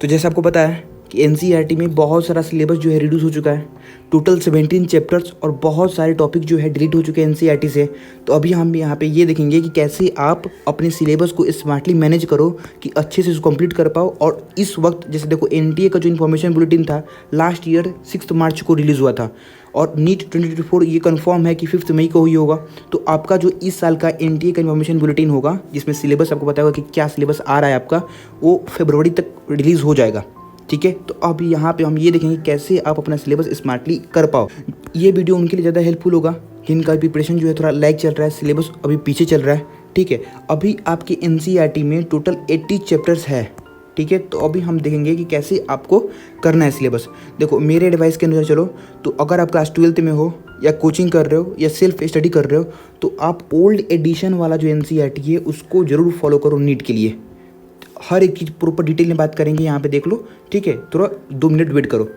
तो जैसे आपको पता है कि एनसीईआरटी में बहुत सारा सिलेबस जो है रिड्यूस हो चुका है, टोटल 17 चैप्टर्स और बहुत सारे टॉपिक जो है डिलीट हो चुके हैं एनसीईआरटी से। तो अभी हम यहाँ पे ये देखेंगे कि कैसे आप अपने सिलेबस को स्मार्टली मैनेज करो कि अच्छे से उसको कंप्लीट कर पाओ। और इस वक्त जैसे देखो एनटीए का जो इन्फॉर्मेशन बुलेटिन था लास्ट ईयर 6 मार्च को रिलीज़ हुआ था और नीट 2024 ये कंफर्म है कि 5 मई को हुई होगा। तो आपका जो इस साल का एनटीए का इन्फॉर्मेशन बुलेटिन होगा जिसमें सिलेबस आपको पता होगा कि क्या सिलेबस आ रहा है आपका, वो फरवरी तक रिलीज़ हो जाएगा। ठीक है, तो अब यहाँ पे हम ये देखेंगे कैसे आप अपना सिलेबस स्मार्टली कर पाओ। ये वीडियो उनके लिए ज़्यादा हेल्पफुल होगा जिनका प्रिपरेशन जो है थोड़ा लैग चल रहा है, सिलेबस अभी पीछे चल रहा है। ठीक है, अभी आपके एनसीईआरटी में टोटल 80 चैप्टर्स है। ठीक है, तो अभी हम देखेंगे कि कैसे आपको करना है सिलेबस। देखो मेरे एडवाइस के अनुसार चलो तो अगर आप क्लास 12th में हो या कोचिंग कर रहे हो या सेल्फ स्टडी कर रहे हो तो आप ओल्ड एडिशन वाला जो एनसीईआरटी है उसको ज़रूर फॉलो करो नीट के लिए। हर एक चीज़ प्रॉपर डिटेल में बात करेंगे, यहाँ पे देख लो। ठीक है, थोड़ा 2 मिनट वेट करो।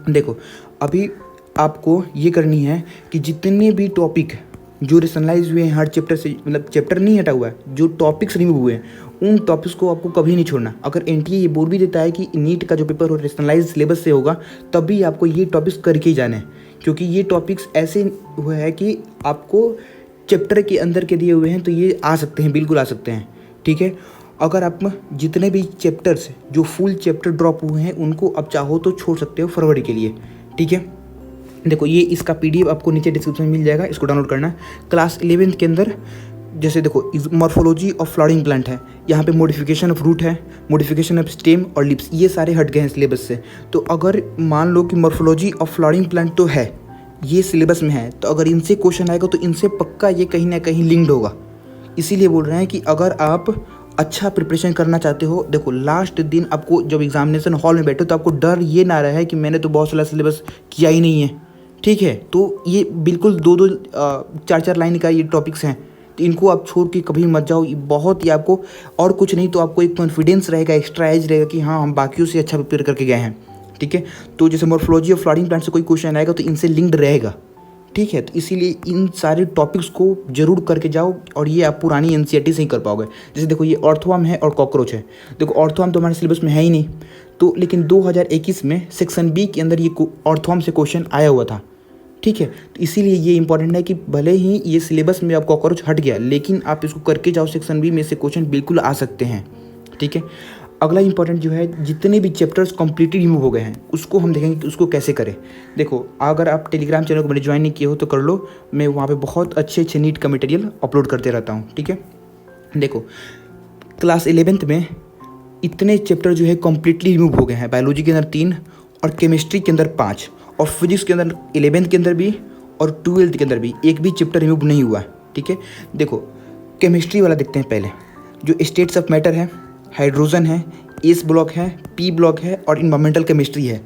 देखो अभी आपको ये करनी है कि जितने भी टॉपिक जो रेशनलाइज हुए हैं हर चैप्टर से, मतलब चैप्टर नहीं हटा हुआ है, जो टॉपिक्स रिमूव हुए हैं उन टॉपिक्स को आपको कभी नहीं छोड़ना। अगर एनटीए ये बोल भी देता है कि नीट का जो पेपर हो रेशनलाइज सिलेबस से होगा तभी आपको ये टॉपिक्स करके ही जाने हैं, क्योंकि ये टॉपिक्स ऐसे हुए हैं कि आपको चैप्टर के अंदर के दिए हुए हैं तो ये आ सकते हैं, बिल्कुल आ सकते हैं। ठीक है, अगर आप जितने भी चैप्टर्स जो फुल चैप्टर ड्रॉप हुए हैं उनको आप चाहो तो छोड़ सकते हो फरवरी के लिए। ठीक है, देखो ये इसका पीडीएफ आपको नीचे डिस्क्रिप्शन में मिल जाएगा, इसको डाउनलोड करना है। क्लास 11th के अंदर जैसे देखो मॉर्फोलॉजी ऑफ फ्लावरिंग प्लांट है, यहाँ पे मॉडिफिकेशन ऑफ रूट है, मॉडिफिकेशन ऑफ स्टेम और लिप्स, ये सारे हट गए हैं सिलेबस से। तो अगर मान लो कि मॉर्फोलॉजी ऑफ फ्लावरिंग प्लांट तो है, ये सिलेबस में है, तो अगर इनसे क्वेश्चन आएगा तो इनसे पक्का ये कहीं ना कहीं लिंक्ड होगा। इसीलिए बोल रहे हैं कि अगर आप अच्छा प्रिपरेशन करना चाहते हो, देखो लास्ट दिन आपको जब एग्जामिनेशन हॉल में बैठो तो आपको डर ये ना रहा है कि मैंने तो बहुत सारा सिलेबस किया ही नहीं है। ठीक है, तो ये बिल्कुल 2-2 4-4 लाइन का ये टॉपिक्स हैं, तो इनको आप छोड़ के कभी मत जाओ। ये बहुत ही आपको और कुछ नहीं तो आपको एक कॉन्फिडेंस रहेगा, एक्स्ट्रा एज रहेगा कि हाँ हम बाकियों से अच्छा प्रिपेयर करके गए हैं। ठीक है, तो जैसे मॉर्फोलॉजी ऑफ फ्लावरिंग प्लांट से कोई क्वेश्चन आएगा तो इनसे लिंक्ड रहेगा। ठीक है, तो इसीलिए इन सारे टॉपिक्स को जरूर करके जाओ और ये आप पुरानी एनसीईआरटी से ही कर पाओगे। जैसे देखो ये अर्थवर्म है और कॉकरोच है। देखो अर्थवर्म तो हमारे सिलेबस में है ही नहीं, तो लेकिन 2021 में सेक्शन बी के अंदर ये अर्थवर्म से क्वेश्चन आया हुआ था। ठीक है, तो इसीलिए ये इंपॉर्टेंट है कि भले ही ये सिलेबस में आप कॉकरोच हट गया लेकिन आप इसको करके जाओ, सेक्शन बी में से क्वेश्चन बिल्कुल आ सकते हैं। ठीक है, अगला इंपॉर्टेंट जो है जितने भी चैप्टर्स कम्प्लीटली रिमूव हो गए हैं उसको हम देखेंगे कि उसको कैसे करें। देखो अगर आप टेलीग्राम चैनल को मेरे ज्वाइन नहीं किए हो तो कर लो, मैं वहाँ पे बहुत अच्छे नीट का मटेरियल अपलोड करते रहता हूँ। ठीक है, देखो क्लास 11th में इतने चैप्टर जो है कम्प्लीटली रिमूव हो गए हैं। बायोलॉजी के अंदर 3 और केमिस्ट्री के अंदर 5 और फिजिक्स के अंदर 11th के अंदर भी और 12th के अंदर भी एक भी चैप्टर रिमूव नहीं हुआ है। ठीक है, देखो केमिस्ट्री वाला देखते हैं पहले। जो स्टेट्स ऑफ मैटर है, हाइड्रोजन है, एस ब्लॉक है, पी ब्लॉक है और इन्वायरमेंटल केमिस्ट्री है,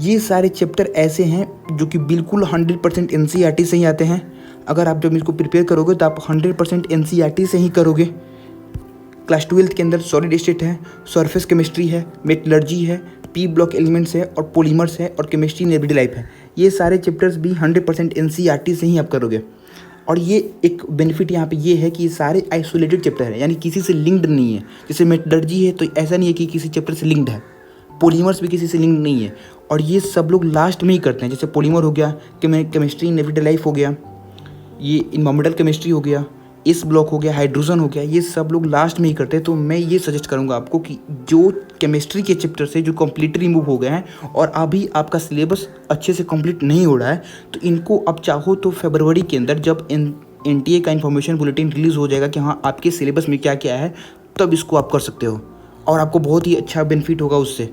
ये सारे चैप्टर ऐसे हैं जो कि बिल्कुल 100% एनसीईआरटी से ही आते हैं। अगर आप जब इसको प्रिपेयर करोगे तो आप 100% एनसीईआरटी से ही करोगे। क्लास 12th के अंदर सॉलिड स्टेट है, सरफेस केमिस्ट्री है, मेटलर्जी है, पी ब्लॉक एलिमेंट्स है और पॉलीमर्स है और केमिस्ट्री इन एवरीडे लाइफ है। ये सारे चैप्टर्स भी 100% एनसीईआरटी से ही आप करोगे। और ये एक बेनिफिट यहाँ पे ये है कि ये सारे आइसोलेटेड चैप्टर हैं, यानी किसी से लिंक्ड नहीं है। जैसे मेटलर्जी है तो ऐसा नहीं है कि किसी चैप्टर से लिंक्ड है, पॉलीमर्स भी किसी से लिंक्ड नहीं है और ये सब लोग लास्ट में ही करते हैं। जैसे पॉलीमर हो गया, केमिस्ट्री इन एवरीडे लाइफ हो गया, ये इन्वायरमेंटल केमिस्ट्री हो गया, इस ब्लॉक हो गया, हाइड्रोजन हो गया, ये सब लोग लास्ट में ही करते हैं। तो मैं ये सजेस्ट करूँगा आपको कि जो केमिस्ट्री के चैप्टर से जो कम्प्लीटली रिमूव हो गए हैं और अभी आपका सिलेबस अच्छे से कंप्लीट नहीं हो रहा है तो इनको आप चाहो तो फरवरी के अंदर जब एनटीए का इन्फॉर्मेशन बुलेटिन रिलीज़ हो जाएगा कि हाँ आपके सिलेबस में क्या क्या है, तब इसको आप कर सकते हो और आपको बहुत ही अच्छा बेनिफिट होगा उससे।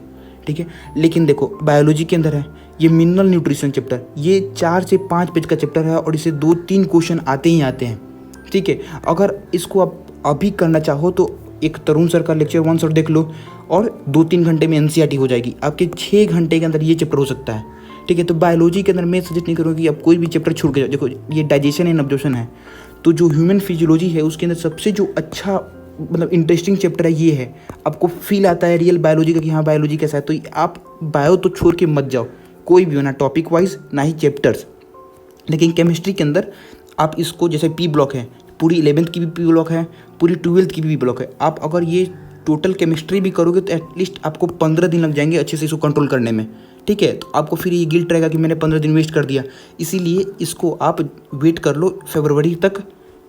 ठीक है, लेकिन देखो बायोलॉजी के अंदर है ये मिनरल न्यूट्रिशन चैप्टर, ये 4 से 5 पेज का चैप्टर है और इसे 2-3 क्वेश्चन आते ही आते हैं। ठीक है, अगर इसको आप अभी करना चाहो तो एक तरुण सर का लेक्चर 1 शॉट देख लो और 2-3 घंटे में एनसीईआरटी हो जाएगी। आपके 6 घंटे के अंदर ये चैप्टर हो सकता है। ठीक है, तो बायोलॉजी के अंदर मैं सजेस्ट नहीं करूँगा कि आप कोई भी चैप्टर छोड़ के जाओ। देखो ये डाइजेशन एंड अब्जॉर्प्शन है, तो जो ह्यूमन फिजियोलॉजी है उसके अंदर सबसे जो अच्छा मतलब इंटरेस्टिंग चैप्टर है ये है। आपको फील आता है रियल बायोलॉजी का कि हाँ बायोलॉजी कैसा है, तो आप बायो तो छोड़ के मत जाओ, कोई भी हो, ना टॉपिक वाइज ना ही चैप्टर्स। लेकिन केमिस्ट्री के अंदर आप इसको जैसे पी ब्लॉक है, पूरी 11th की भी पी ब्लॉक है, पूरी 12th की भी ब्लॉक है, आप अगर ये टोटल केमिस्ट्री भी करोगे तो एटलीस्ट आपको 15 दिन लग जाएंगे अच्छे से इसको कंट्रोल करने में, ठीक है। तो आपको फिर ये गिल्ट रहेगा कि मैंने 15 दिन वेस्ट कर दिया, इसीलिए इसको आप वेट कर लो फरवरी तक,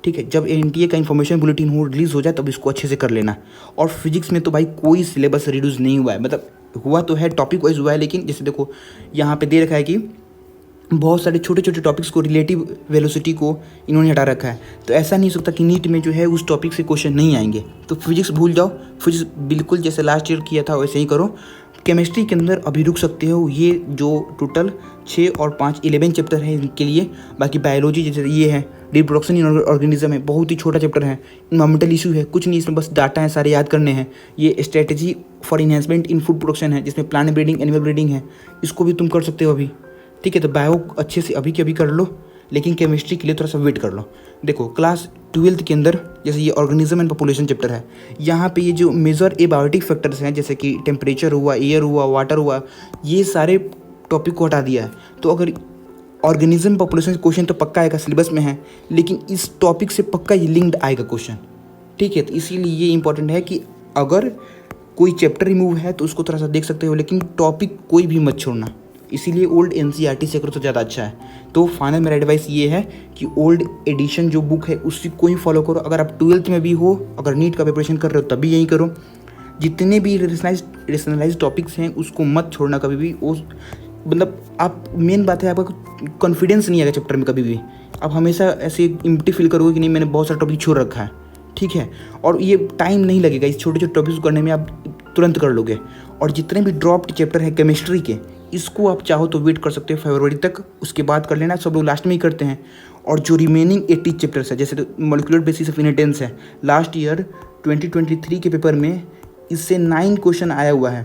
ठीक है। जब एनटीए का इन्फॉर्मेशन बुलेटिन हो रिलीज़ हो जाए तब इसको अच्छे से कर लेना। और फिजिक्स में तो भाई कोई सिलेबस रिड्यूस नहीं हुआ है, मतलब हुआ तो है टॉपिक वाइज हुआ है, लेकिन जैसे देखो यहाँ पे दे रखा है कि बहुत सारे छोटे छोटे टॉपिक्स को, रिलेटिव वेलोसिटी को इन्होंने हटा रखा है। तो ऐसा नहीं हो सकता कि नीट में जो है उस टॉपिक से क्वेश्चन नहीं आएंगे। तो फिजिक्स भूल जाओ, फिजिक्स बिल्कुल जैसे लास्ट ईयर किया था वैसे ही करो। केमिस्ट्री के अंदर अभी रुक सकते हो, ये जो टोटल 6 और 5 11 चैप्टर है इनके लिए। बाकी बायोलॉजी जैसे ये है, रिप्रोडक्शन इन ऑर्गेनिज्म है, बहुत ही छोटा चैप्टर है। इन्वायरमेंटल इशू है, कुछ नहीं, इसमें बस डाटा है, सारे याद करने हैं। ये strategy for enhancement in food production है, जिसमें प्लांट ब्रीडिंग एनिमल ब्रीडिंग है, इसको भी तुम कर सकते हो अभी, ठीक है। तो बायो अच्छे से अभी के अभी कर लो, लेकिन केमिस्ट्री के लिए थोड़ा सा वेट कर लो। देखो क्लास 12th के अंदर जैसे ये ऑर्गेनिज्म एंड पॉपुलेशन चैप्टर है, यहाँ पे ये जो मेजर एबायोटिक फैक्टर्स हैं जैसे कि टेम्परेचर हुआ, एयर हुआ, वाटर हुआ, ये सारे टॉपिक को हटा दिया है। तो अगर ऑर्गेनिज्म पॉपुलेशन क्वेश्चन तो पक्का आएगा, सिलेबस में है, लेकिन इस टॉपिक से पक्का ये लिंक्ड आएगा क्वेश्चन, ठीक है। तो इसीलिए ये इंपॉर्टेंट है कि अगर कोई चैप्टर रिमूव है तो उसको थोड़ा सा देख सकते हो, लेकिन टॉपिक कोई भी मत छोड़ना। इसीलिए ओल्ड एनसीईआरटी से करो तो ज़्यादा अच्छा है। तो फाइनल मेरा एडवाइस ये है कि ओल्ड एडिशन जो बुक है उसी को ही फॉलो करो। अगर आप 12th में भी हो, अगर नीट का प्रिपरेशन कर रहे हो तभी यही करो। जितने भी रेशनलाइज टॉपिक्स हैं उसको मत छोड़ना कभी भी। वो मतलब आप, मेन बात है आपका कॉन्फिडेंस नहीं आएगा चैप्टर में कभी भी। आप हमेशा ऐसे एम्प्टी फील करोगे कि नहीं मैंने बहुत सारा टॉपिक छोड़ रखा है, ठीक है। और ये टाइम नहीं लगेगा, इस छोटे छोटे टॉपिक्स को करने में आप तुरंत कर लोगे। और जितने भी ड्रॉप्ड चैप्टर हैं केमिस्ट्री के, इसको आप चाहो तो वेट कर सकते हो फरवरी तक, उसके बाद कर लेना। सब लोग लास्ट में ही करते हैं। और जो रिमेनिंग 80 चैप्टर्स है, जैसे मॉलिक्यूलर बेसिस ऑफ इनहेरिटेंस है, लास्ट ईयर 2023 के पेपर में इससे 9 क्वेश्चन आया हुआ है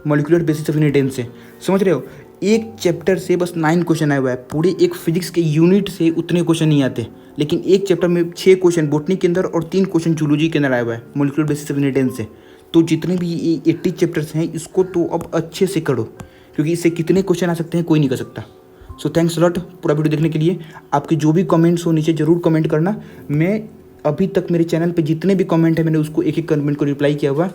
मॉलिक्यूलर बेसिस ऑफ इनहेरिटेंस से, समझ रहे हो। एक चैप्टर से बस 9 क्वेश्चन आया हुआ है। पूरे एक फिजिक्स के यूनिट से उतने क्वेश्चन नहीं आते, लेकिन एक चैप्टर में 6 क्वेश्चन बोटनी के अंदर और 3 क्वेश्चन जूलॉजी के अंदर आया हुआ है मॉलिक्यूलर बेसिस ऑफ इनहेरिटेंस से। तो जितने भी ये 80 चैप्टर्स हैं इसको तो अब अच्छे से करो, क्योंकि इससे कितने क्वेश्चन आ सकते हैं कोई नहीं कर सकता। सो थैंक्स लॉट पूरा वीडियो देखने के लिए। आपके जो भी कमेंट्स हो नीचे ज़रूर कमेंट करना। मैं अभी तक मेरे चैनल पे जितने भी कमेंट है मैंने उसको एक एक कमेंट को रिप्लाई किया हुआ।